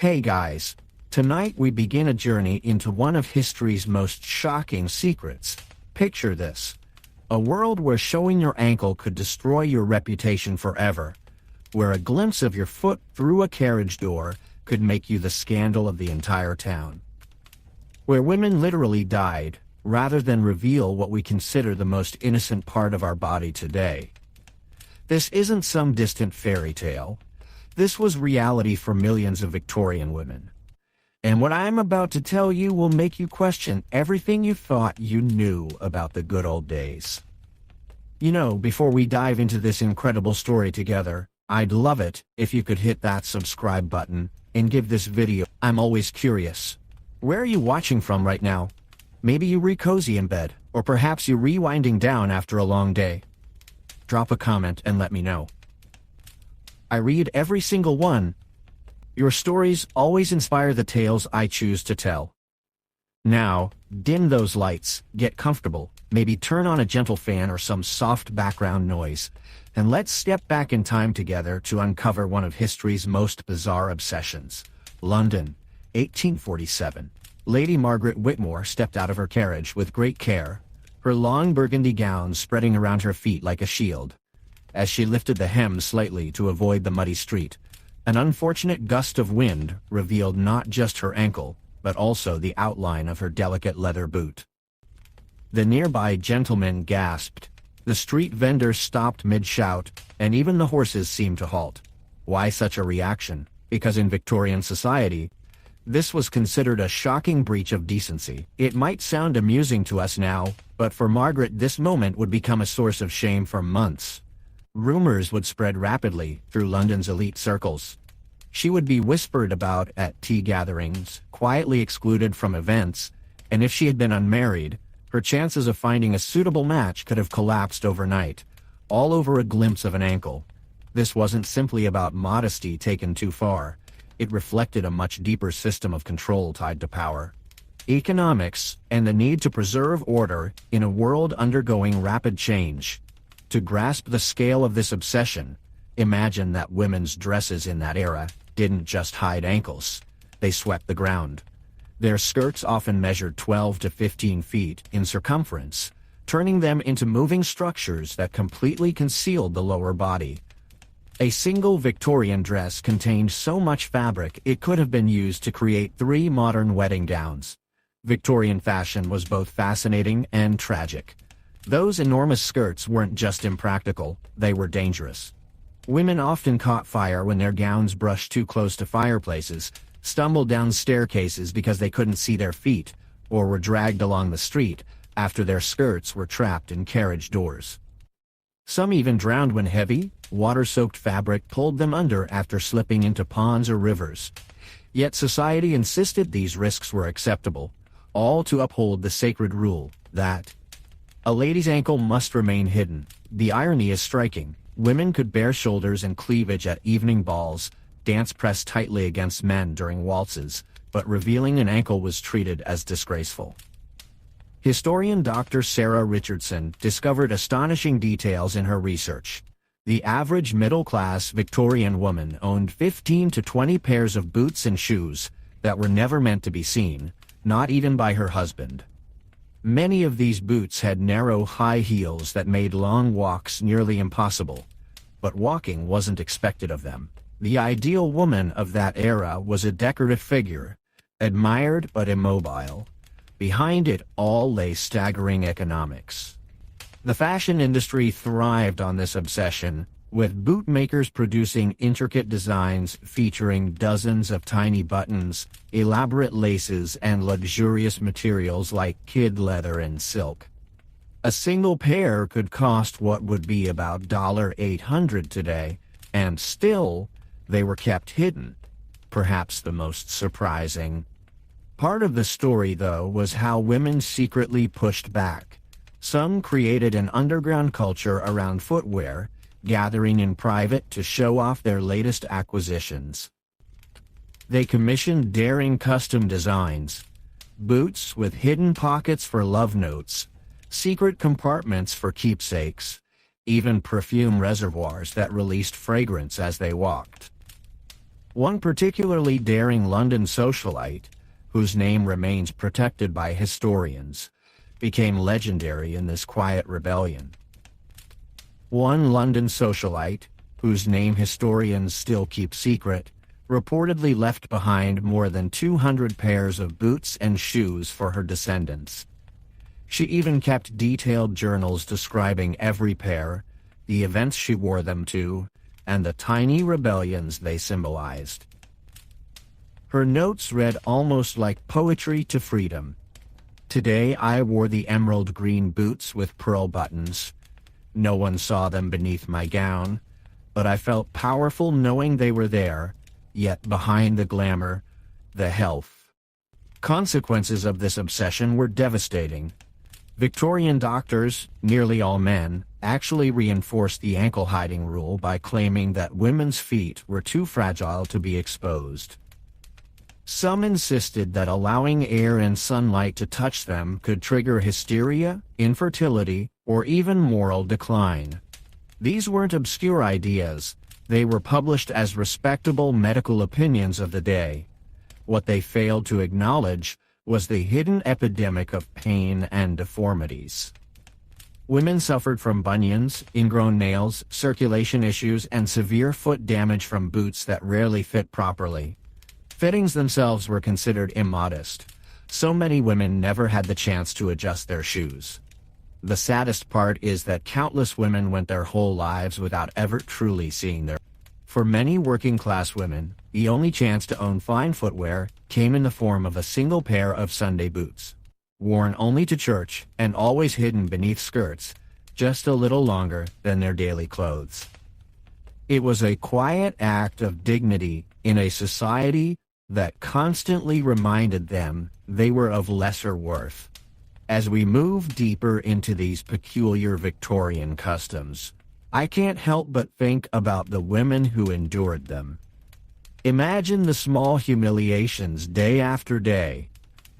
Hey guys, tonight we begin a journey into one of history's most shocking secrets. Picture this. A world where showing your ankle could destroy your reputation forever. Where a glimpse of your foot through a carriage door could make you the scandal of the entire town. Where women literally died, rather than reveal what we consider the most innocent part of our body today. This isn't some distant fairy tale. This was reality for millions of Victorian women. And what I'm about to tell you will make you question everything you thought you knew about the good old days. You know, before we dive into this incredible story together, I'd love it if you could hit that subscribe button and give this video. I'm always curious. Where are you watching from right now? Maybe you re-cozy in bed, or perhaps you're rewinding down after a long day. Drop a comment and let me know. I read every single one. Your stories always inspire the tales I choose to tell. Now, dim those lights, get comfortable, maybe turn on a gentle fan or some soft background noise, and let's step back in time together to uncover one of history's most bizarre obsessions. London, 1847. Lady Margaret Whitmore stepped out of her carriage with great care, her long burgundy gown spreading around her feet like a shield. As she lifted the hem slightly to avoid the muddy street, an unfortunate gust of wind revealed not just her ankle, but also the outline of her delicate leather boot. The nearby gentleman gasped, the street vendors stopped mid-shout, and even the horses seemed to halt. Why such a reaction? Because in Victorian society, this was considered a shocking breach of decency. It might sound amusing to us now, but for Margaret this moment would become a source of shame for months. Rumors would spread rapidly through London's elite circles. She would be whispered about at tea gatherings, quietly excluded from events, and if she had been unmarried, her chances of finding a suitable match could have collapsed overnight, all over a glimpse of an ankle. This wasn't simply about modesty taken too far. It reflected a much deeper system of control tied to power, economics, and the need to preserve order in a world undergoing rapid change. To grasp the scale of this obsession, imagine that women's dresses in that era didn't just hide ankles, they swept the ground. Their skirts often measured 12 to 15 feet in circumference, turning them into moving structures that completely concealed the lower body. A single Victorian dress contained so much fabric it could have been used to create 3 modern wedding gowns. Victorian fashion was both fascinating and tragic. Those enormous skirts weren't just impractical, they were dangerous. Women often caught fire when their gowns brushed too close to fireplaces, stumbled down staircases because they couldn't see their feet, or were dragged along the street after their skirts were trapped in carriage doors. Some even drowned when heavy, water-soaked fabric pulled them under after slipping into ponds or rivers. Yet society insisted these risks were acceptable, all to uphold the sacred rule that a lady's ankle must remain hidden. The irony is striking. Women could bare shoulders and cleavage at evening balls, dance pressed tightly against men during waltzes, but revealing an ankle was treated as disgraceful. Historian Dr. Sarah Richardson discovered astonishing details in her research. The average middle-class Victorian woman owned 15 to 20 pairs of boots and shoes that were never meant to be seen, not even by her husband. Many of these boots had narrow high heels that made long walks nearly impossible, but walking wasn't expected of them. The ideal woman of that era was a decorative figure, admired but immobile. Behind it all lay staggering economics. The fashion industry thrived on this obsession, with bootmakers producing intricate designs featuring dozens of tiny buttons, elaborate laces, and luxurious materials like kid leather and silk. A single pair could cost what would be about $800 today, and still, they were kept hidden. Perhaps the most surprising part of the story, though, was how women secretly pushed back. Some created an underground culture around footwear, gathering in private to show off their latest acquisitions. They commissioned daring custom designs, boots with hidden pockets for love notes, secret compartments for keepsakes, even perfume reservoirs that released fragrance as they walked. One particularly daring London socialite, whose name remains protected by historians, became legendary in this quiet rebellion. One London socialite, whose name historians still keep secret, reportedly left behind more than 200 pairs of boots and shoes for her descendants. She even kept detailed journals describing every pair, the events she wore them to, and the tiny rebellions they symbolized. Her notes read almost like poetry to freedom. Today I wore the emerald green boots with pearl buttons. No one saw them beneath my gown, but I felt powerful knowing they were there, yet behind the glamour, the health. Consequences of this obsession were devastating. Victorian doctors, nearly all men, actually reinforced the ankle-hiding rule by claiming that women's feet were too fragile to be exposed. Some insisted that allowing air and sunlight to touch them could trigger hysteria, infertility, or even moral decline. These weren't obscure ideas. They were published as respectable medical opinions of the day. What they failed to acknowledge was the hidden epidemic of pain and deformities. Women suffered from bunions, ingrown nails, circulation issues, and severe foot damage from boots that rarely fit properly. Fittings themselves were considered immodest. So many women never had the chance to adjust their shoes. The saddest part is that countless women went their whole lives without ever truly seeing their. For many working-class women, the only chance to own fine footwear came in the form of a single pair of Sunday boots, worn only to church and always hidden beneath skirts, just a little longer than their daily clothes. It was a quiet act of dignity in a society that constantly reminded them they were of lesser worth. As we move deeper into these peculiar Victorian customs, I can't help but think about the women who endured them. Imagine the small humiliations day after day,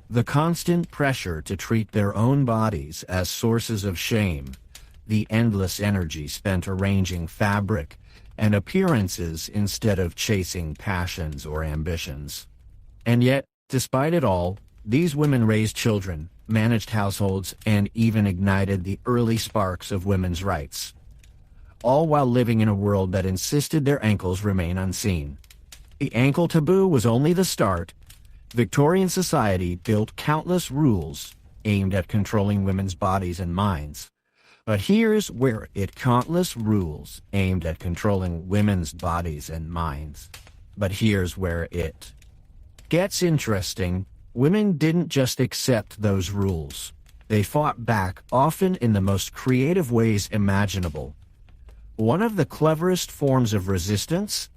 the constant pressure to treat their own bodies as sources of shame, the endless energy spent arranging fabric and appearances instead of chasing passions or ambitions. And yet, despite it all, these women raised children, managed households, and even ignited the early sparks of women's rights, all while living in a world that insisted their ankles remain unseen. The ankle taboo was only the start. Victorian society built countless rules aimed at controlling women's bodies and minds. But here's where countless rules aimed at controlling women's bodies and minds. But here's where it gets interesting. Women didn't just accept those rules. They fought back, often in the most creative ways imaginable. One of the cleverest forms of resistance?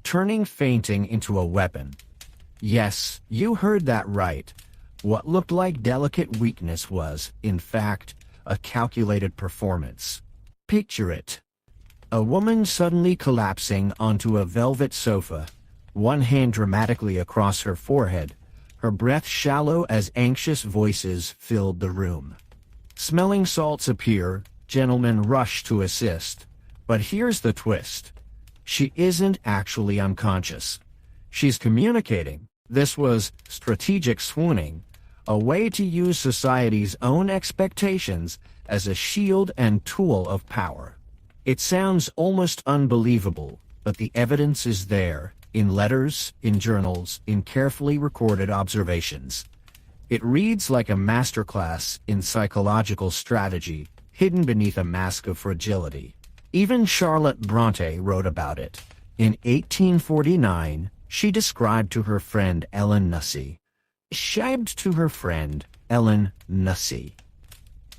Turning fainting into a weapon. Yes, you heard that right. What looked like delicate weakness was, in fact, a calculated performance. Picture it. A woman suddenly collapsing onto a velvet sofa, one hand dramatically across her forehead, her breath shallow as anxious voices filled the room. Smelling salts appear, gentlemen rush to assist. But here's the twist. She isn't actually unconscious. She's communicating. This was strategic swooning, a way to use society's own expectations as a shield and tool of power. It sounds almost unbelievable, but the evidence is there, in letters, in journals, in carefully recorded observations. It reads like a masterclass in psychological strategy, hidden beneath a mask of fragility. Even Charlotte Bronte wrote about it. In 1849, she described to her friend Ellen Nussey.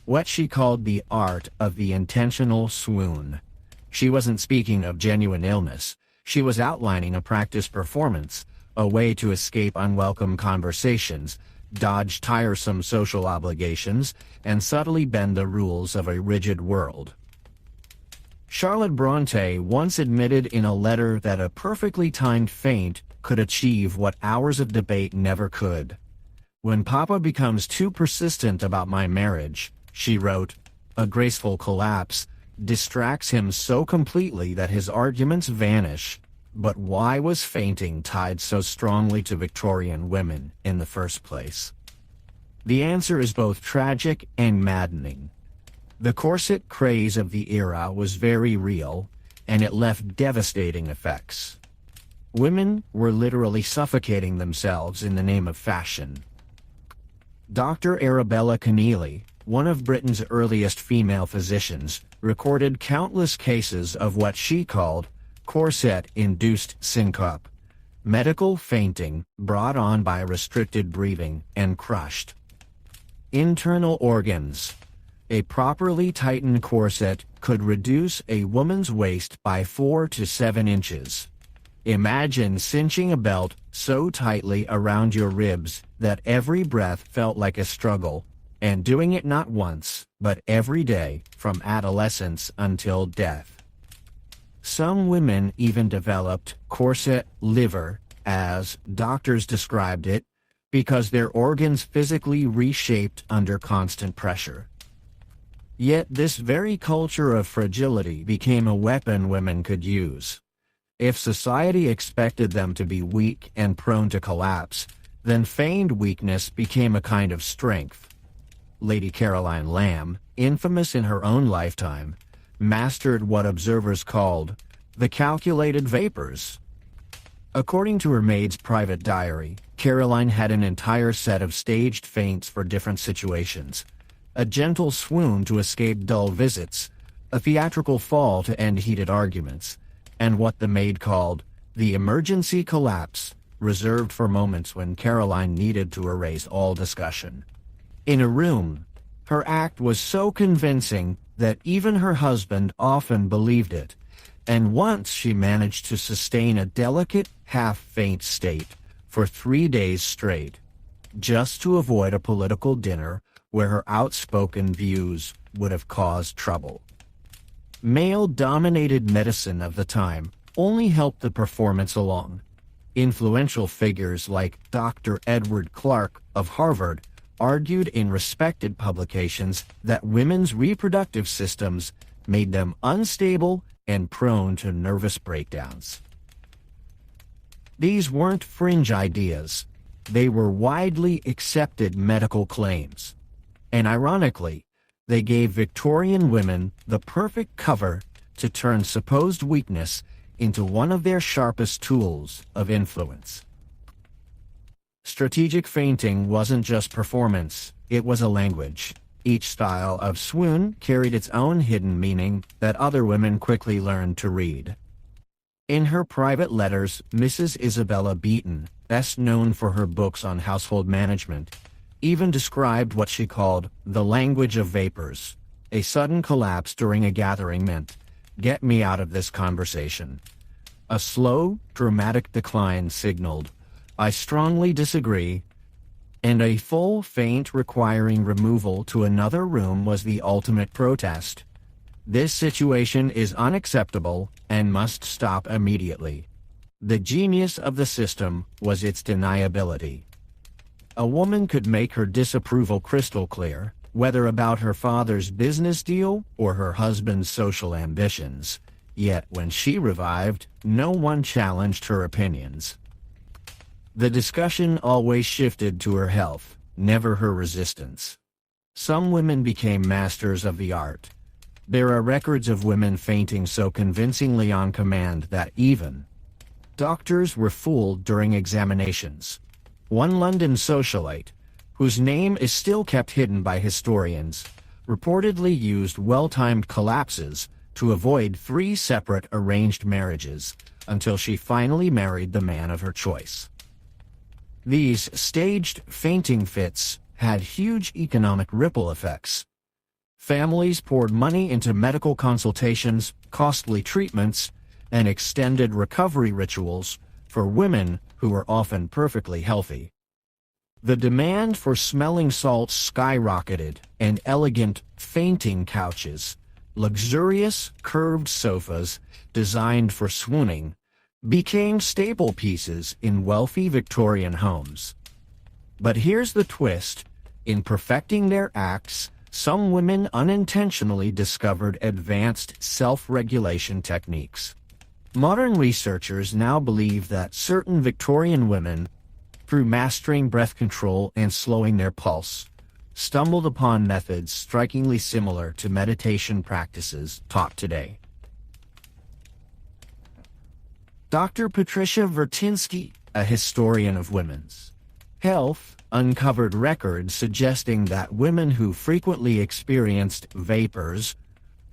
What she called the art of the intentional swoon. She wasn't speaking of genuine illness. She was outlining a practice performance, a way to escape unwelcome conversations, dodge tiresome social obligations, and subtly bend the rules of a rigid world. Charlotte Bronte once admitted in a letter that a perfectly timed feint could achieve what hours of debate never could. When Papa becomes too persistent about my marriage, she wrote, a graceful collapse distracts him so completely that his arguments vanish. But why was fainting tied so strongly to Victorian women in the first place? The answer is both tragic and maddening. The corset craze of the era was very real, and it left devastating effects. Women were literally suffocating themselves in the name of fashion. Dr. Arabella Keneally, one of Britain's earliest female physicians, recorded countless cases of what she called corset-induced syncope, medical fainting brought on by restricted breathing and crushed internal organs. A properly tightened corset could reduce a woman's waist by 4 to 7 inches. Imagine cinching a belt so tightly around your ribs that every breath felt like a struggle, and doing it not once, but every day, from adolescence until death. Some women even developed corset liver, as doctors described it, because their organs physically reshaped under constant pressure. Yet this very culture of fragility became a weapon women could use. If society expected them to be weak and prone to collapse, then feigned weakness became a kind of strength. Lady Caroline Lamb, infamous in her own lifetime, mastered what observers called the calculated vapors. According to her maid's private diary, Caroline had an entire set of staged faints for different situations: a gentle swoon to escape dull visits, a theatrical fall to end heated arguments, and what the maid called the emergency collapse, reserved for moments when Caroline needed to erase all discussion. In a room, her act was so convincing that even her husband often believed it, and once she managed to sustain a delicate half-faint state for 3 days straight, just to avoid a political dinner where her outspoken views would have caused trouble. Male-dominated medicine of the time only helped the performance along. Influential figures like Dr. Edward Clark of Harvard argued in respected publications that women's reproductive systems made them unstable and prone to nervous breakdowns. These weren't fringe ideas. They were widely accepted medical claims. And ironically, they gave Victorian women the perfect cover to turn supposed weakness into one of their sharpest tools of influence. Strategic fainting wasn't just performance, it was a language. Each style of swoon carried its own hidden meaning that other women quickly learned to read. In her private letters, Mrs. Isabella Beeton, best known for her books on household management, even described what she called the language of vapors. A sudden collapse during a gathering meant, "Get me out of this conversation." A slow, dramatic decline signaled, "I strongly disagree," and a full faint requiring removal to another room was the ultimate protest. This situation is unacceptable and must stop immediately. The genius of the system was its deniability. A woman could make her disapproval crystal clear, whether about her father's business deal or her husband's social ambitions, yet when she revived, no one challenged her opinions. The discussion always shifted to her health, never her resistance. Some women became masters of the art. There are records of women fainting so convincingly on command that even doctors were fooled during examinations. One London socialite, whose name is still kept hidden by historians, reportedly used well-timed collapses to avoid 3 separate arranged marriages until she finally married the man of her choice. These staged fainting fits had huge economic ripple effects. Families poured money into medical consultations, costly treatments, and extended recovery rituals for women who were often perfectly healthy. The demand for smelling salts skyrocketed, and elegant fainting couches, luxurious curved sofas designed for swooning, became staple pieces in wealthy Victorian homes. But here's the twist: in perfecting their acts, some women unintentionally discovered advanced self-regulation techniques. Modern researchers now believe that certain Victorian women, through mastering breath control and slowing their pulse, stumbled upon methods strikingly similar to meditation practices taught today. Dr. Patricia Vertinsky, a historian of women's health, uncovered records suggesting that women who frequently experienced vapors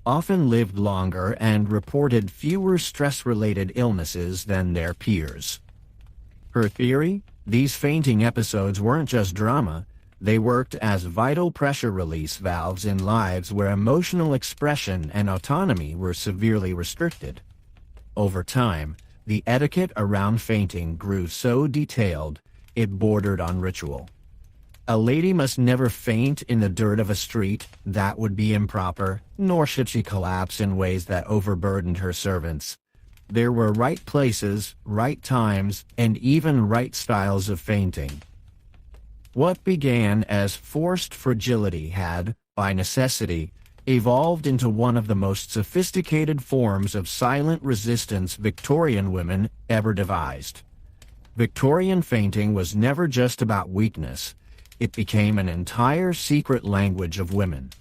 often lived longer and reported fewer stress-related illnesses than their peers. Her theory? These fainting episodes weren't just drama, they worked as vital pressure release valves in lives where emotional expression and autonomy were severely restricted. Over time, the etiquette around fainting grew so detailed, it bordered on ritual. A lady must never faint in the dirt of a street, that would be improper, nor should she collapse in ways that overburdened her servants. There were right places, right times, and even right styles of fainting. What began as forced fragility had, by necessity, evolved into one of the most sophisticated forms of silent resistance Victorian women ever devised. Victorian fainting was never just about weakness. It became an entire secret language of women.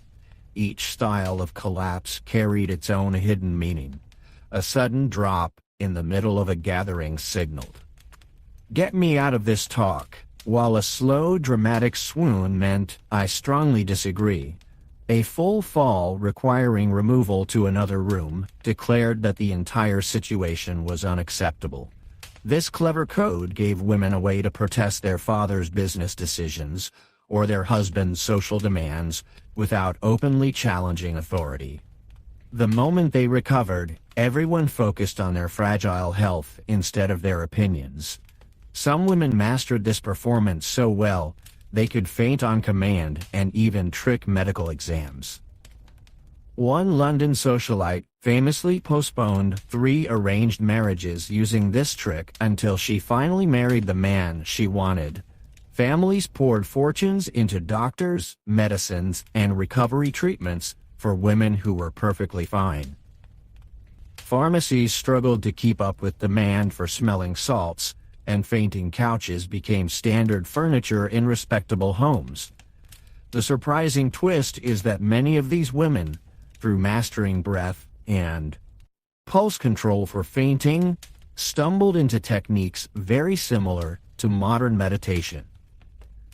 Each style of collapse carried its own hidden meaning. A sudden drop in the middle of a gathering signaled, "Get me out of this talk," while a slow, dramatic swoon meant, "I strongly disagree." A full fall requiring removal to another room declared that the entire situation was unacceptable. This clever code gave women a way to protest their father's business decisions or their husband's social demands without openly challenging authority. The moment they recovered, everyone focused on their fragile health instead of their opinions. Some women mastered this performance so well, they could faint on command and even trick medical exams. One London socialite famously postponed 3 arranged marriages using this trick until she finally married the man she wanted. Families poured fortunes into doctors, medicines, and recovery treatments for women who were perfectly fine. Pharmacies struggled to keep up with demand for smelling salts, and fainting couches became standard furniture in respectable homes. The surprising twist is that many of these women, through mastering breath and pulse control for fainting, stumbled into techniques very similar to modern meditation.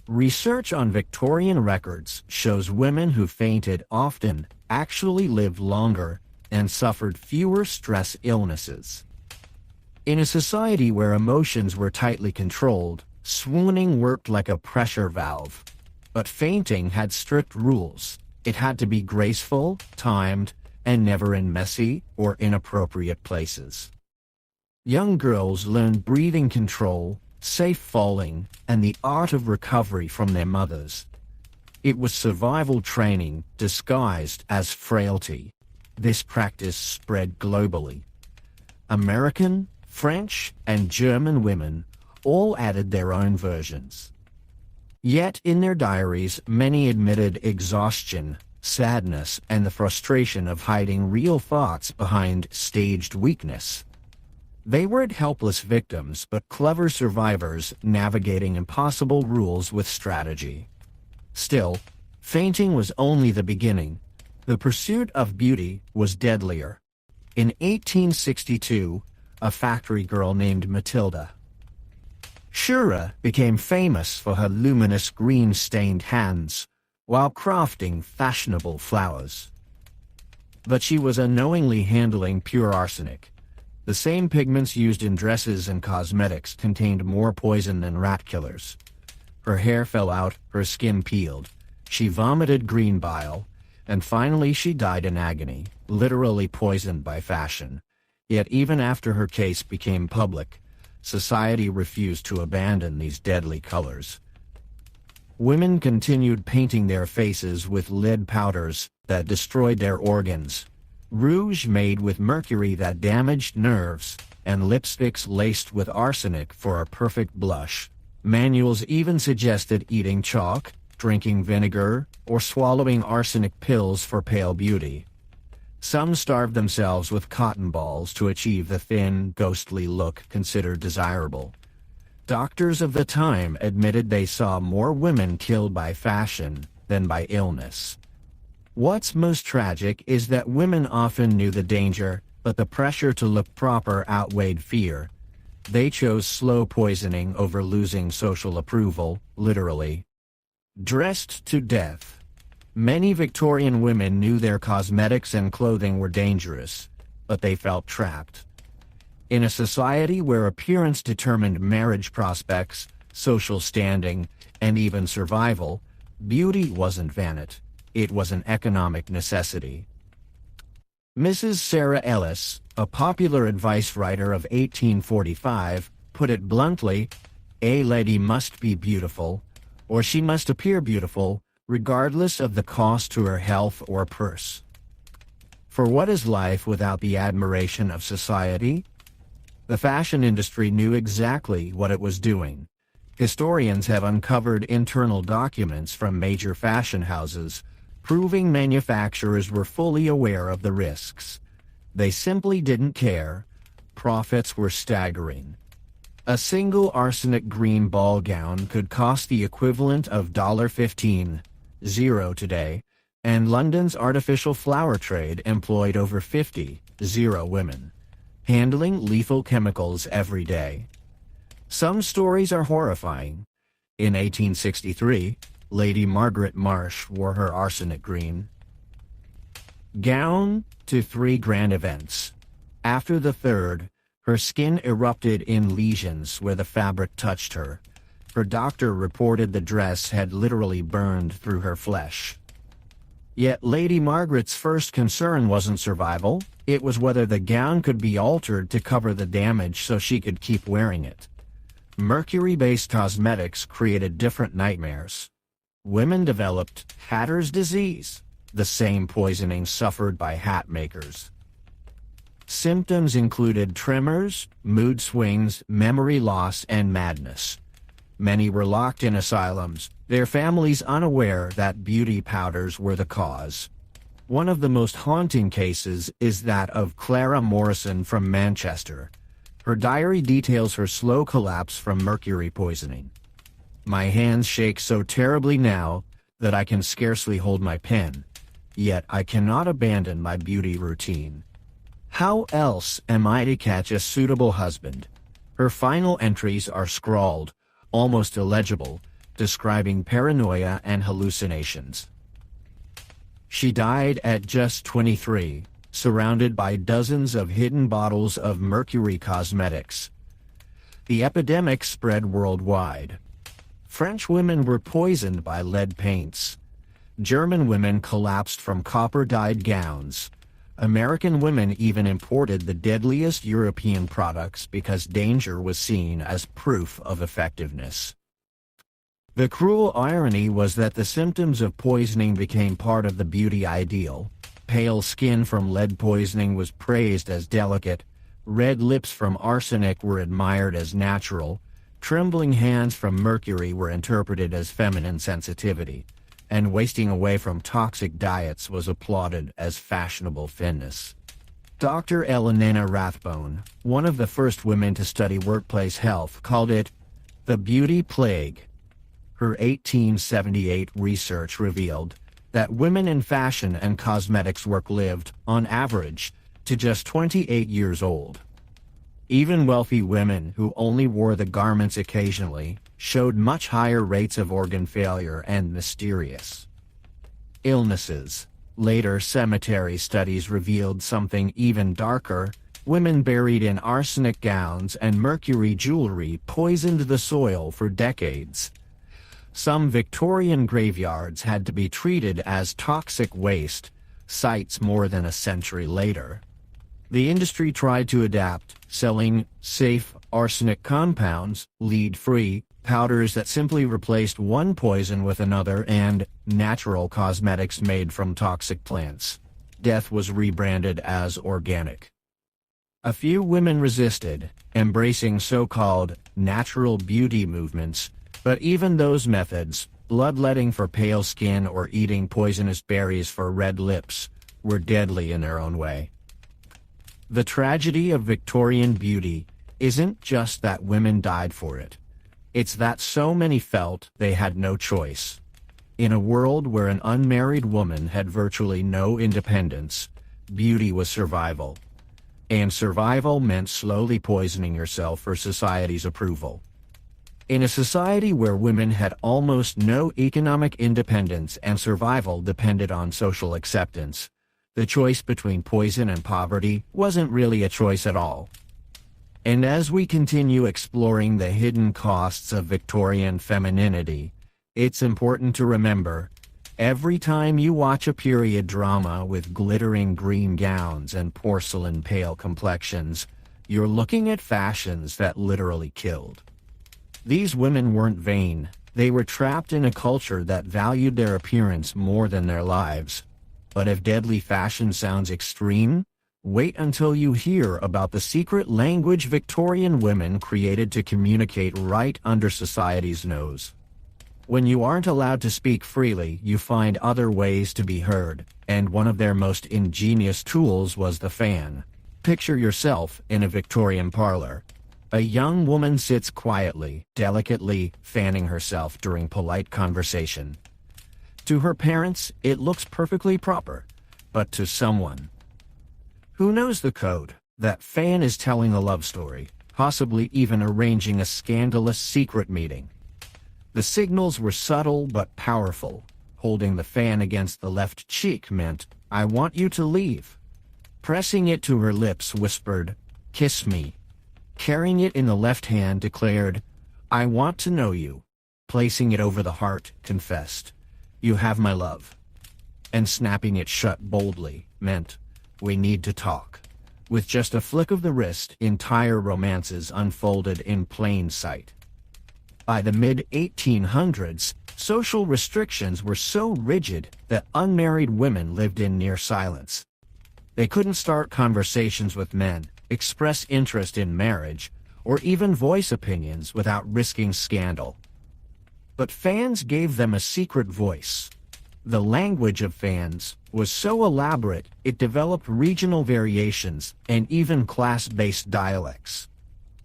Research on Victorian records shows women who fainted often actually lived longer and suffered fewer stress illnesses. In a society where emotions were tightly controlled, swooning worked like a pressure valve. But fainting had strict rules. It had to be graceful, timed, and never in messy or inappropriate places. Young girls learned breathing control, safe falling, and the art of recovery from their mothers. It was survival training disguised as frailty. This practice spread globally. American, French, and German women all added their own versions. Yet in their diaries, many admitted exhaustion, sadness, and the frustration of hiding real thoughts behind staged weakness. They weren't helpless victims, but clever survivors navigating impossible rules with strategy. Still, fainting was only the beginning. The pursuit of beauty was deadlier. In 1862, a factory girl named Matilda Schura became famous for her luminous green-stained hands while crafting fashionable flowers. But she was unknowingly handling pure arsenic. The same pigments used in dresses and cosmetics contained more poison than rat killers. Her hair fell out, her skin peeled. She vomited green bile, and finally she died in agony, literally poisoned by fashion. Yet even after her case became public, society refused to abandon these deadly colors. Women continued painting their faces with lead powders that destroyed their organs, rouge made with mercury that damaged nerves, and lipsticks laced with arsenic for a perfect blush. Manuals even suggested eating chalk, drinking vinegar, or swallowing arsenic pills for pale beauty. Some starved themselves with cotton balls to achieve the thin, ghostly look considered desirable. Doctors of the time admitted they saw more women killed by fashion than by illness. What's most tragic is that women often knew the danger, but the pressure to look proper outweighed fear. They chose slow poisoning over losing social approval, literally. Dressed to death. Many Victorian women knew their cosmetics and clothing were dangerous, but they felt trapped. In a society where appearance determined marriage prospects, social standing, and even survival, beauty wasn't vanity. It was an economic necessity. Mrs. Sarah Ellis, a popular advice writer of 1845, put it bluntly, "A lady must be beautiful, or she must appear beautiful, regardless of the cost to her health or purse." For what is life without the admiration of society? The fashion industry knew exactly what it was doing. Historians have uncovered internal documents from major fashion houses, proving manufacturers were fully aware of the risks. They simply didn't care. Profits were staggering. A single arsenic green ball gown could cost the equivalent of $15 today, and London's artificial flower trade employed over 50 women, handling lethal chemicals every day. Some stories are horrifying. In 1863, Lady Margaret Marsh wore her arsenic green gown to 3 grand events. After the third, her skin erupted in lesions where the fabric touched her. Her doctor reported the dress had literally burned through her flesh. Yet Lady Margaret's first concern wasn't survival, it was whether the gown could be altered to cover the damage so she could keep wearing it. Mercury-based cosmetics created different nightmares. Women developed hatter's disease, the same poisoning suffered by hat makers. Symptoms included tremors, mood swings, memory loss, and madness. Many were locked in asylums, their families unaware that beauty powders were the cause. One of the most haunting cases is that of Clara Morrison from Manchester. Her diary details her slow collapse from mercury poisoning. "My hands shake so terribly now that I can scarcely hold my pen, yet I cannot abandon my beauty routine. How else am I to catch a suitable husband?" Her final entries are scrawled, almost illegible, describing paranoia and hallucinations. She died at just 23, surrounded by dozens of hidden bottles of mercury cosmetics. The epidemic spread worldwide. French women were poisoned by lead paints. German women collapsed from copper-dyed gowns. American women even imported the deadliest European products because danger was seen as proof of effectiveness. The cruel irony was that the symptoms of poisoning became part of the beauty ideal. Pale skin from lead poisoning was praised as delicate, red lips from arsenic were admired as natural, trembling hands from mercury were interpreted as feminine sensitivity, and wasting away from toxic diets was applauded as fashionable thinness. Dr. Elena Rathbone, one of the first women to study workplace health, called it the beauty plague. Her 1878 research revealed that women in fashion and cosmetics work lived, on average, to just 28 years old. Even wealthy women who only wore the garments occasionally showed much higher rates of organ failure and mysterious illnesses. Later cemetery studies revealed something even darker. Women buried in arsenic gowns and mercury jewelry poisoned the soil for decades. Some Victorian graveyards had to be treated as toxic waste sites more than a century later. The industry tried to adapt, selling safe arsenic compounds, lead-free, powders that simply replaced one poison with another, and natural cosmetics made from toxic plants. Death was rebranded as organic. A few women resisted, embracing so-called natural beauty movements, but even those methods, bloodletting for pale skin or eating poisonous berries for red lips, were deadly in their own way. The tragedy of Victorian beauty isn't just that women died for it. It's that so many felt they had no choice. In a world where an unmarried woman had virtually no independence, beauty was survival. And survival meant slowly poisoning yourself for society's approval. In a society where women had almost no economic independence and survival depended on social acceptance, the choice between poison and poverty wasn't really a choice at all. And as we continue exploring the hidden costs of Victorian femininity, it's important to remember, every time you watch a period drama with glittering green gowns and porcelain pale complexions, you're looking at fashions that literally killed. These women weren't vain, they were trapped in a culture that valued their appearance more than their lives. But if deadly fashion sounds extreme, wait until you hear about the secret language Victorian women created to communicate right under society's nose. When you aren't allowed to speak freely, you find other ways to be heard, and one of their most ingenious tools was the fan. Picture yourself in a Victorian parlor. A young woman sits quietly, delicately fanning herself during polite conversation. To her parents, it looks perfectly proper, but to someone who knows the code, that fan is telling a love story, possibly even arranging a scandalous secret meeting. The signals were subtle but powerful. Holding the fan against the left cheek meant, "I want you to leave." Pressing it to her lips whispered, "Kiss me." Carrying it in the left hand declared, "I want to know you." Placing it over the heart confessed, "You have my love." And snapping it shut boldly meant, "We need to talk." With just a flick of the wrist, entire romances unfolded in plain sight. By the mid-1800s, social restrictions were so rigid that unmarried women lived in near silence. They couldn't start conversations with men, express interest in marriage, or even voice opinions without risking scandal. But fans gave them a secret voice. The language of fans was so elaborate it developed regional variations and even class-based dialects.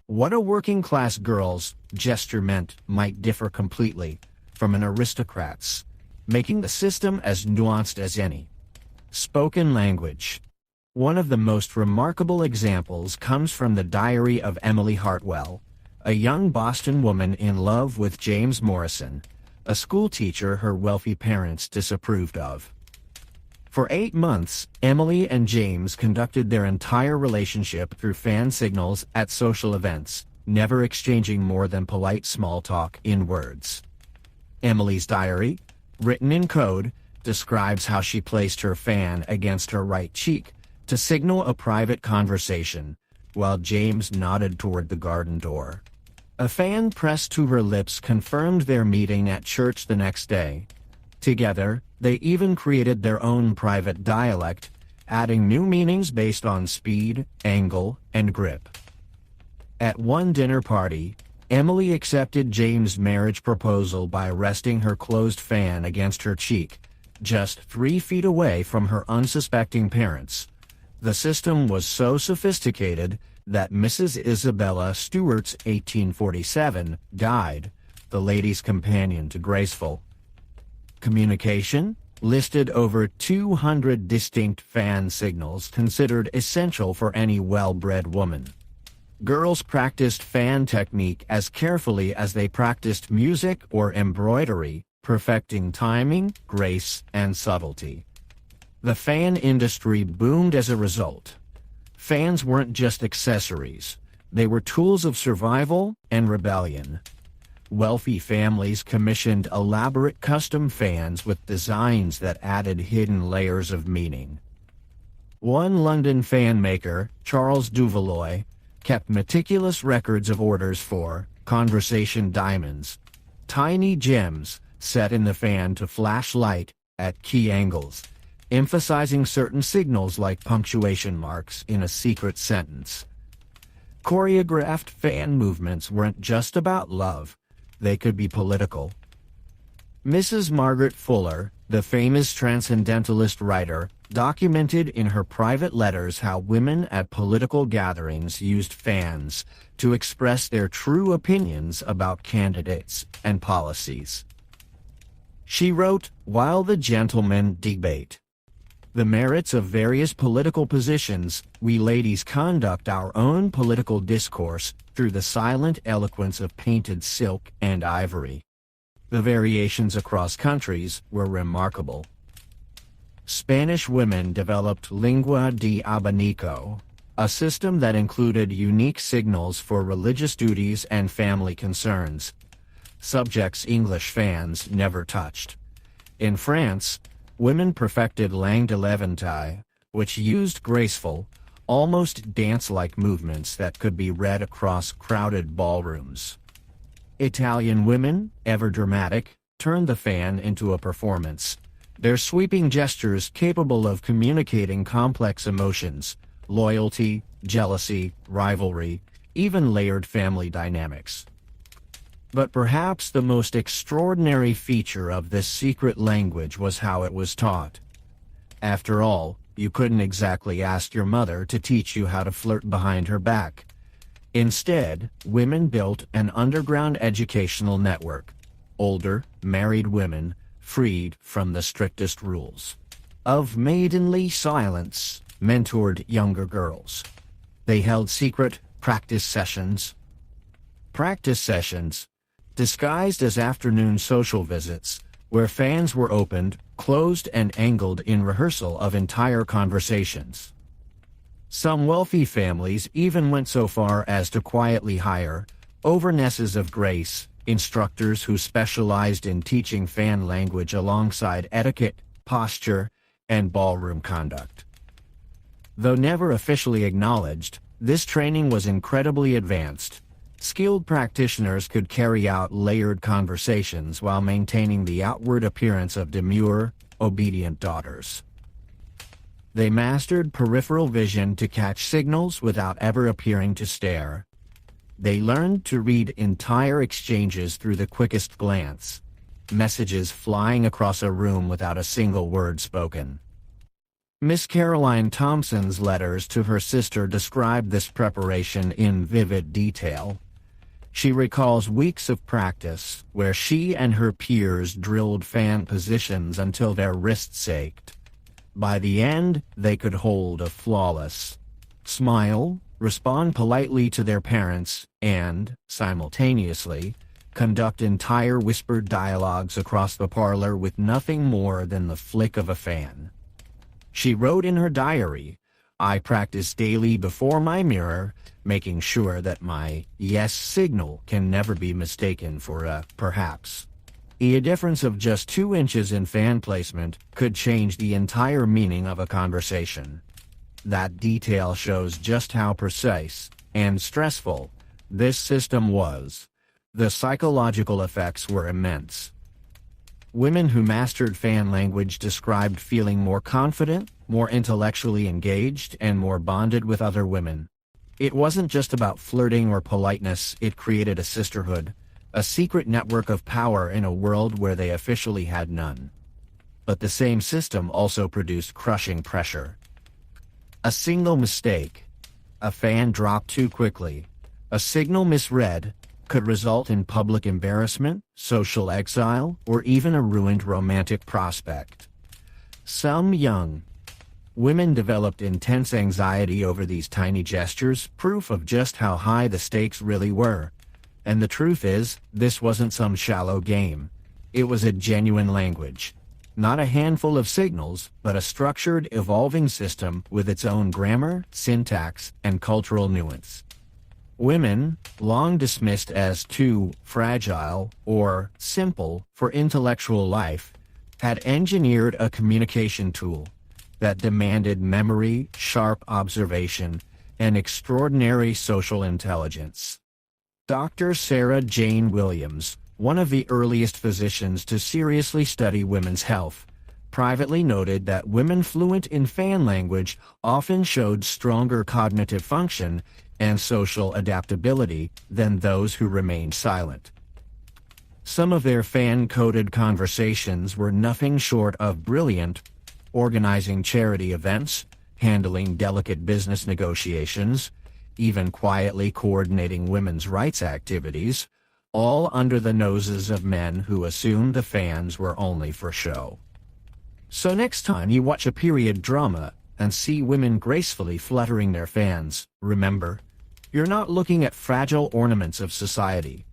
What a working-class girl's gesture meant might differ completely from an aristocrat's, making the system as nuanced as any. Spoken language. One of the most remarkable examples comes from the diary of Emily Hartwell, a young Boston woman in love with James Morrison, a schoolteacher her wealthy parents disapproved of. For 8 months, Emily and James conducted their entire relationship through fan signals at social events, never exchanging more than polite small talk in words. Emily's diary, written in code, describes how she placed her fan against her right cheek to signal a private conversation, while James nodded toward the garden door. A fan pressed to her lips confirmed their meeting at church the next day. Together, they even created their own private dialect, adding new meanings based on speed, angle, and grip. At one dinner party, Emily accepted James' marriage proposal by resting her closed fan against her cheek, just 3 feet away from her unsuspecting parents. The system was so sophisticated that Mrs. Isabella Stewart's 1847 guide, the lady's companion to Graceful Communication, listed over 200 distinct fan signals considered essential for any well-bred woman. Girls practiced fan technique as carefully as they practiced music or embroidery, perfecting timing, grace, and subtlety. The fan industry boomed as a result. Fans weren't just accessories, they were tools of survival and rebellion. Wealthy families commissioned elaborate custom fans with designs that added hidden layers of meaning. One London fan maker, Charles Duvaloy, kept meticulous records of orders for conversation diamonds, tiny gems set in the fan to flash light at key angles, emphasizing certain signals like punctuation marks in a secret sentence. Choreographed fan movements weren't just about love, they could be political. Mrs. Margaret Fuller, the famous transcendentalist writer, documented in her private letters how women at political gatherings used fans to express their true opinions about candidates and policies. She wrote, "While the gentlemen debate the merits of various political positions, we ladies conduct our own political discourse through the silent eloquence of painted silk and ivory." The variations across countries were remarkable. Spanish women developed lengua de abanico, a system that included unique signals for religious duties and family concerns, subjects English fans never touched. In France, women perfected langue de l'Eventail, which used graceful, almost dance-like movements that could be read across crowded ballrooms. Italian women, ever dramatic, turned the fan into a performance, their sweeping gestures capable of communicating complex emotions, loyalty, jealousy, rivalry, even layered family dynamics. But perhaps the most extraordinary feature of this secret language was how it was taught. After all, you couldn't exactly ask your mother to teach you how to flirt behind her back. Instead, women built an underground educational network. Older, married women, freed from the strictest rules of maidenly silence, mentored younger girls. They held secret practice sessions. Disguised as afternoon social visits, where fans were opened, closed and angled in rehearsal of entire conversations. Some wealthy families even went so far as to quietly hire overnesses of grace, instructors who specialized in teaching fan language alongside etiquette, posture, and ballroom conduct. Though never officially acknowledged, this training was incredibly advanced. Skilled practitioners could carry out layered conversations while maintaining the outward appearance of demure, obedient daughters. They mastered peripheral vision to catch signals without ever appearing to stare. They learned to read entire exchanges through the quickest glance, messages flying across a room without a single word spoken. Miss Caroline Thompson's letters to her sister describe this preparation in vivid detail. She recalls weeks of practice where she and her peers drilled fan positions until their wrists ached. By the end, they could hold a flawless smile, respond politely to their parents, and, simultaneously, conduct entire whispered dialogues across the parlor with nothing more than the flick of a fan. She wrote in her diary, "I practice daily before my mirror, making sure that my yes signal can never be mistaken for a perhaps." A difference of just 2 inches in fan placement could change the entire meaning of a conversation. That detail shows just how precise and stressful this system was. The psychological effects were immense. Women who mastered fan language described feeling more confident, more intellectually engaged, and more bonded with other women. It wasn't just about flirting or politeness, it created a sisterhood, a secret network of power in a world where they officially had none. But the same system also produced crushing pressure. A single mistake, a fan dropped too quickly, a signal misread, could result in public embarrassment, social exile, or even a ruined romantic prospect. Some young women developed intense anxiety over these tiny gestures, proof of just how high the stakes really were. And the truth is, this wasn't some shallow game. It was a genuine language. Not a handful of signals, but a structured, evolving system with its own grammar, syntax, and cultural nuance. Women, long dismissed as too fragile or simple for intellectual life, had engineered a communication tool that demanded memory, sharp observation, and extraordinary social intelligence. Dr. Sarah Jane Williams, one of the earliest physicians to seriously study women's health, privately noted that women fluent in fan language often showed stronger cognitive function and social adaptability than those who remained silent. Some of their fan-coded conversations were nothing short of brilliant, organizing charity events, handling delicate business negotiations, even quietly coordinating women's rights activities, all under the noses of men who assumed the fans were only for show. So next time you watch a period drama and see women gracefully fluttering their fans, remember, you're not looking at fragile ornaments of society.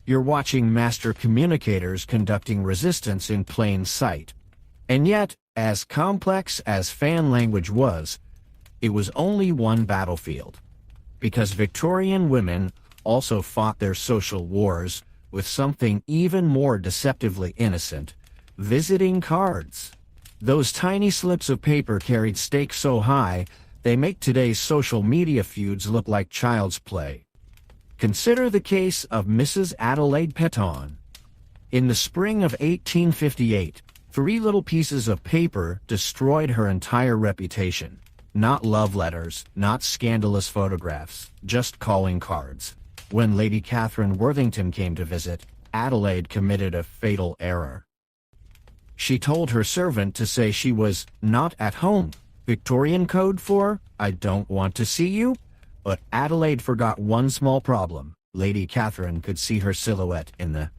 You're watching master communicators conducting resistance in plain sight. And yet, as complex as fan language was, it was only one battlefield. Because Victorian women also fought their social wars with something even more deceptively innocent: visiting cards. Those tiny slips of paper carried stakes so high, they make today's social media feuds look like child's play. Consider the case of Mrs. Adelaide Peton. In the spring of 1858, 3 little pieces of paper destroyed her entire reputation. Not love letters, not scandalous photographs, just calling cards. When Lady Catherine Worthington came to visit, Adelaide committed a fatal error. She told her servant to say she was not at home, Victorian code for "I don't want to see you." But Adelaide forgot one small problem. Lady Catherine could see her silhouette in the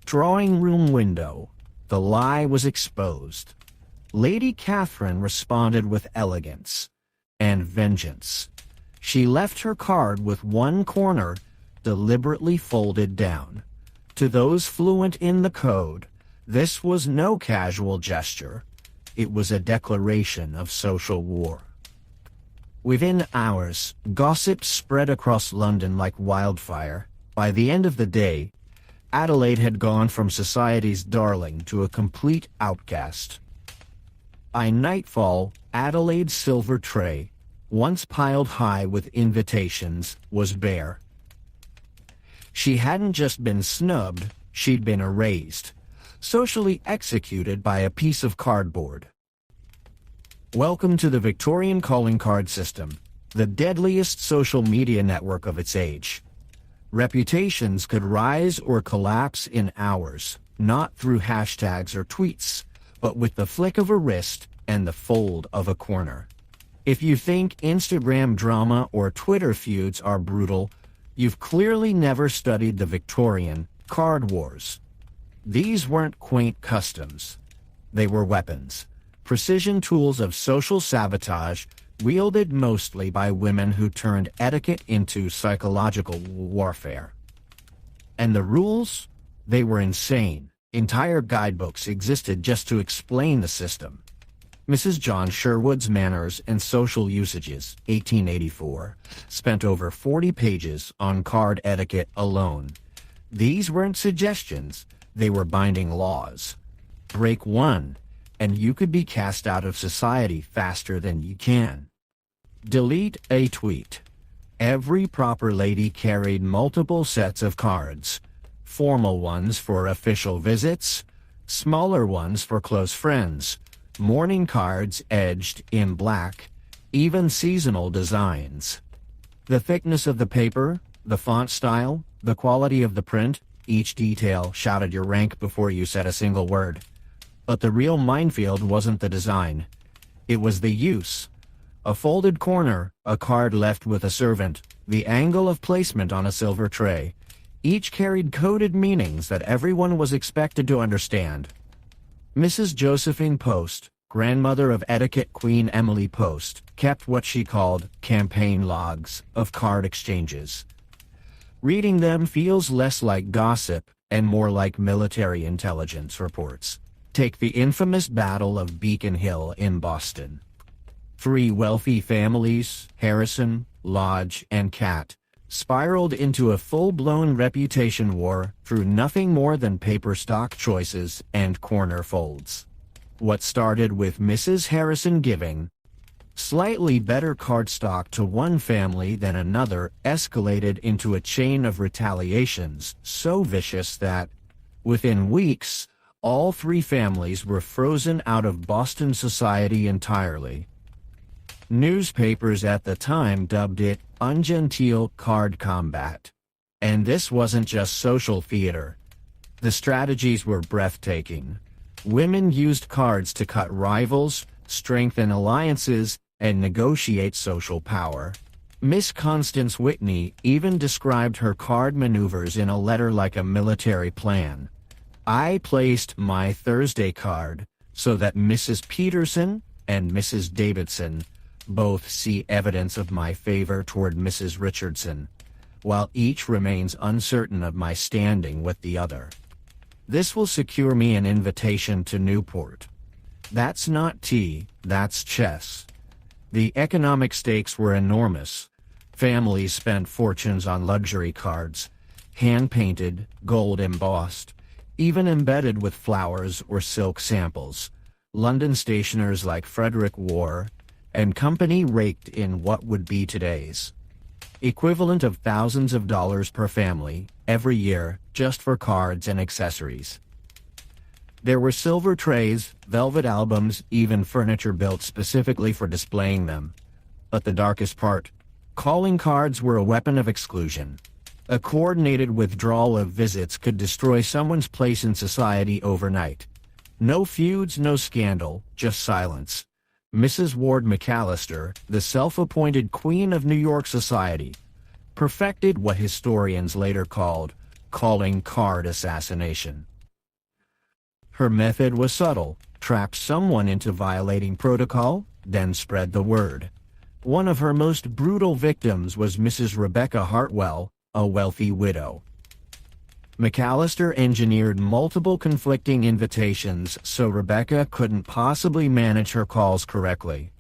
drawing room window. The lie was exposed. Lady Catherine responded with elegance and vengeance. She left her card with one corner deliberately folded down. To those fluent in the code, this was no casual gesture. It was a declaration of social war. Within hours, gossip spread across London like wildfire. By the end of the day, Adelaide had gone from society's darling to a complete outcast. By nightfall, Adelaide's silver tray, once piled high with invitations, was bare. She hadn't just been snubbed, she'd been erased, socially executed by a piece of cardboard. Welcome to the Victorian calling card system, the deadliest social media network of its age. Reputations could rise or collapse in hours, not through hashtags or tweets, but with the flick of a wrist and the fold of a corner. If you think Instagram drama or Twitter feuds are brutal, you've clearly never studied the Victorian card wars. These weren't quaint customs. They were weapons. Precision tools of social sabotage wielded mostly by women who turned etiquette into psychological warfare. And the rules? They were insane. Entire guidebooks existed just to explain the system. Mrs. John Sherwood's Manners and Social Usages, 1884, spent over 40 pages on card etiquette alone. These weren't suggestions, they were binding laws. Break one, and you could be cast out of society faster than you can. Delete a tweet. Every proper lady carried multiple sets of cards. Formal ones for official visits, smaller ones for close friends, mourning cards edged in black, even seasonal designs. The thickness of the paper, the font style, the quality of the print, each detail shouted your rank before you said a single word. But the real minefield wasn't the design. It was the use. A folded corner, a card left with a servant, the angle of placement on a silver tray. Each carried coded meanings that everyone was expected to understand. Mrs. Josephine Post, grandmother of etiquette Queen Emily Post, kept what she called campaign logs of card exchanges. Reading them feels less like gossip and more like military intelligence reports. Take the infamous Battle of Beacon Hill in Boston. 3 wealthy families, Harrison, Lodge, and Cat, spiraled into a full-blown reputation war through nothing more than paper stock choices and corner folds. What started with Mrs. Harrison giving slightly better cardstock to one family than another escalated into a chain of retaliations so vicious that, within weeks, all 3 families were frozen out of Boston society entirely. Newspapers at the time dubbed it ungenteel card combat. And this wasn't just social theater. The strategies were breathtaking. Women used cards to cut rivals, strengthen alliances, and negotiate social power. Miss Constance Whitney even described her card maneuvers in a letter like a military plan. I placed my Thursday card so that Mrs. Peterson and Mrs. Davidson both see evidence of my favor toward Mrs. Richardson, while each remains uncertain of my standing with the other. This will secure me an invitation to Newport. That's not tea, that's chess. The economic stakes were enormous. Families spent fortunes on luxury cards, hand-painted, gold-embossed, even embedded with flowers or silk samples. London stationers like Frederick Warre and Company raked in what would be today's equivalent of thousands of dollars per family every year just for cards and accessories. There were silver trays, velvet albums, even furniture built specifically for displaying them. But the darkest part, calling cards were a weapon of exclusion. A coordinated withdrawal of visits could destroy someone's place in society overnight. No feuds, no scandal, just silence. Mrs. Ward McAllister, the self-appointed Queen of New York society, perfected what historians later called calling card assassination. Her method was subtle: trap someone into violating protocol, then spread the word. One of her most brutal victims was Mrs. Rebecca Hartwell, a wealthy widow. McAllister engineered multiple conflicting invitations so Rebecca couldn't possibly manage her calls correctly.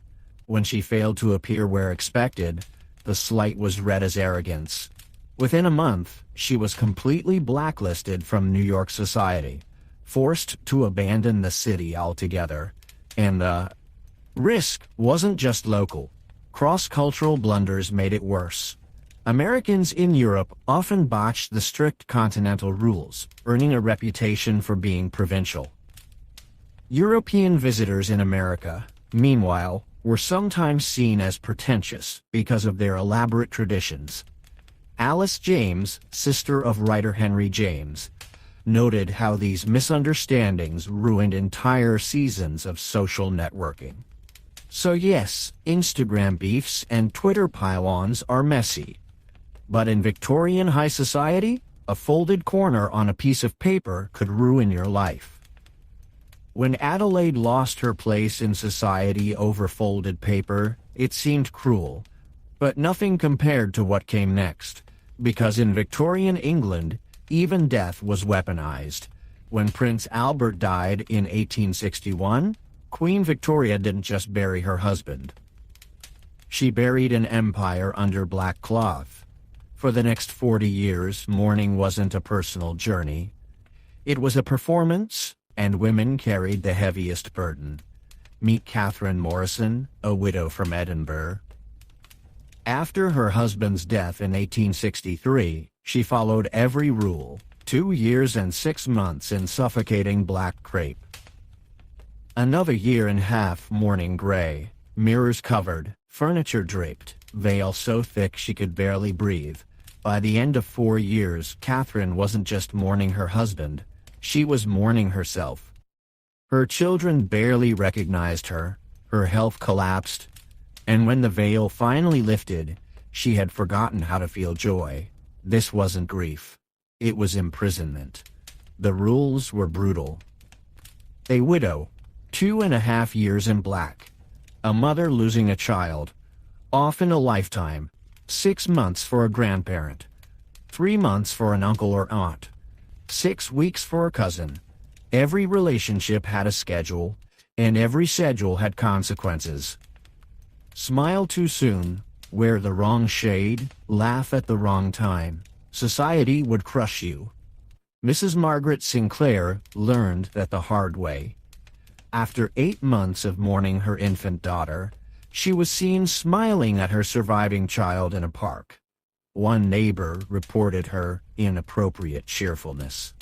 When she failed to appear where expected, the slight was read as arrogance. Within a month, she was completely blacklisted from New York society, forced to abandon the city altogether. And the risk wasn't just local. Cross-cultural blunders made it worse. Americans in Europe often botched the strict continental rules, earning a reputation for being provincial. European visitors in America, meanwhile, were sometimes seen as pretentious because of their elaborate traditions. Alice James, sister of writer Henry James, noted how these misunderstandings ruined entire seasons of social networking. So yes, Instagram beefs and Twitter pile-ons are messy. But in Victorian high society, a folded corner on a piece of paper could ruin your life. When Adelaide lost her place in society over folded paper, it seemed cruel. But nothing compared to what came next, because in Victorian England, even death was weaponized. When Prince Albert died in 1861, Queen Victoria didn't just bury her husband. She buried an empire under black cloth. For the next 40 years, mourning wasn't a personal journey. It was a performance, and women carried the heaviest burden. Meet Catherine Morrison, a widow from Edinburgh. After her husband's death in 1863, she followed every rule, 2 years and 6 months in suffocating black crepe. Another year and a half mourning gray, mirrors covered, furniture draped, veil so thick she could barely breathe. By the end of 4 years, Catherine wasn't just mourning her husband, she was mourning herself. Her children barely recognized her, her health collapsed, and when the veil finally lifted, she had forgotten how to feel joy. This wasn't grief. It was imprisonment. The rules were brutal. A widow, 2.5 years in black. A mother losing a child, often a lifetime. 6 months for a grandparent. 3 months for an uncle or aunt. 6 weeks for a cousin. Every relationship had a schedule, and every schedule had consequences. Smile too soon, wear the wrong shade, laugh at the wrong time. Society would crush you. Mrs. Margaret Sinclair learned that the hard way. After 8 months of mourning her infant daughter, she was seen smiling at her surviving child in a park. One neighbor reported her inappropriate cheerfulness.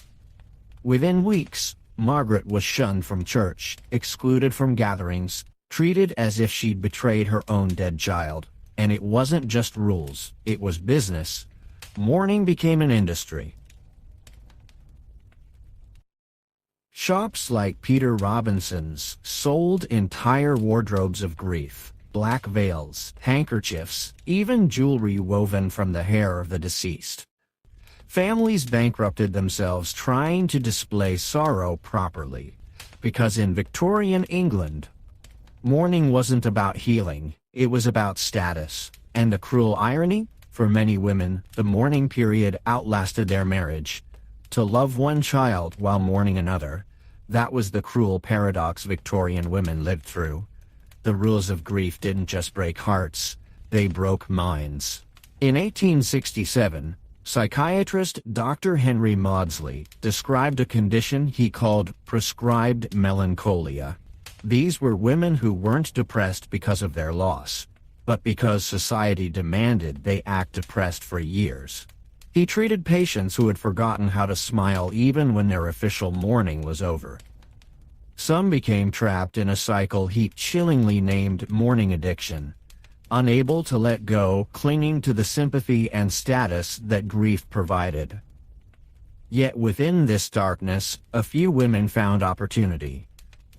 Within weeks, Margaret was shunned from church, excluded from gatherings, treated as if she'd betrayed her own dead child. And it wasn't just rules, it was business. Mourning became an industry. Shops like Peter Robinson's sold entire wardrobes of grief, black veils, handkerchiefs, even jewelry woven from the hair of the deceased. Families bankrupted themselves trying to display sorrow properly, because in Victorian England, mourning wasn't about healing, it was about status. And the cruel irony? For many women, the mourning period outlasted their marriage. To love one child while mourning another, that was the cruel paradox Victorian women lived through. The rules of grief didn't just break hearts, they broke minds. In 1867, psychiatrist Dr. Henry Maudsley described a condition he called prescribed melancholia. These were women who weren't depressed because of their loss, but because society demanded they act depressed for years. He treated patients who had forgotten how to smile even when their official mourning was over. Some became trapped in a cycle he chillingly named mourning addiction, unable to let go, clinging to the sympathy and status that grief provided. Yet within this darkness, a few women found opportunity.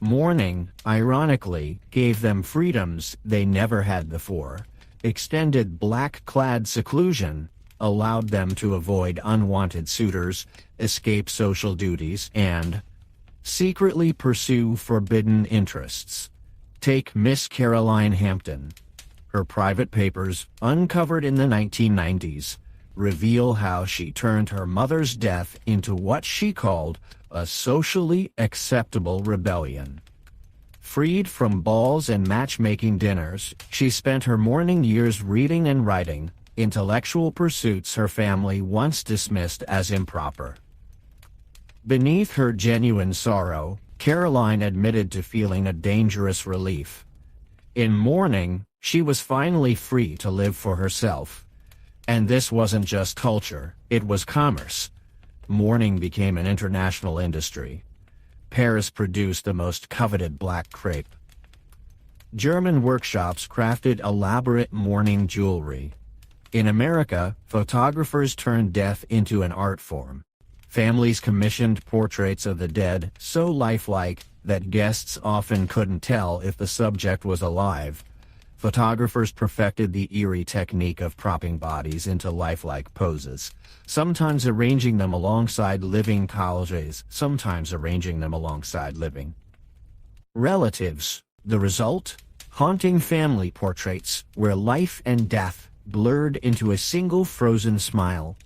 Mourning, ironically, gave them freedoms they never had before. Extended black-clad seclusion allowed them to avoid unwanted suitors, escape social duties, and secretly pursue forbidden interests. Take Miss Caroline Hampton. Her private papers, uncovered in the 1990s, reveal how she turned her mother's death into what she called a socially acceptable rebellion. Freed from balls and matchmaking dinners, she spent her mourning years reading and writing, intellectual pursuits her family once dismissed as improper. Beneath her genuine sorrow, Caroline admitted to feeling a dangerous relief. In mourning, she was finally free to live for herself. And this wasn't just culture, it was commerce. Mourning became an international industry. Paris produced the most coveted black crepe. German workshops crafted elaborate mourning jewelry. In America, photographers turned death into an art form. Families commissioned portraits of the dead so lifelike that guests often couldn't tell if the subject was alive. Photographers perfected the eerie technique of propping bodies into lifelike poses, sometimes arranging them alongside living collages, sometimes arranging them alongside living relatives. The result? Haunting family portraits where life and death blurred into a single frozen smile.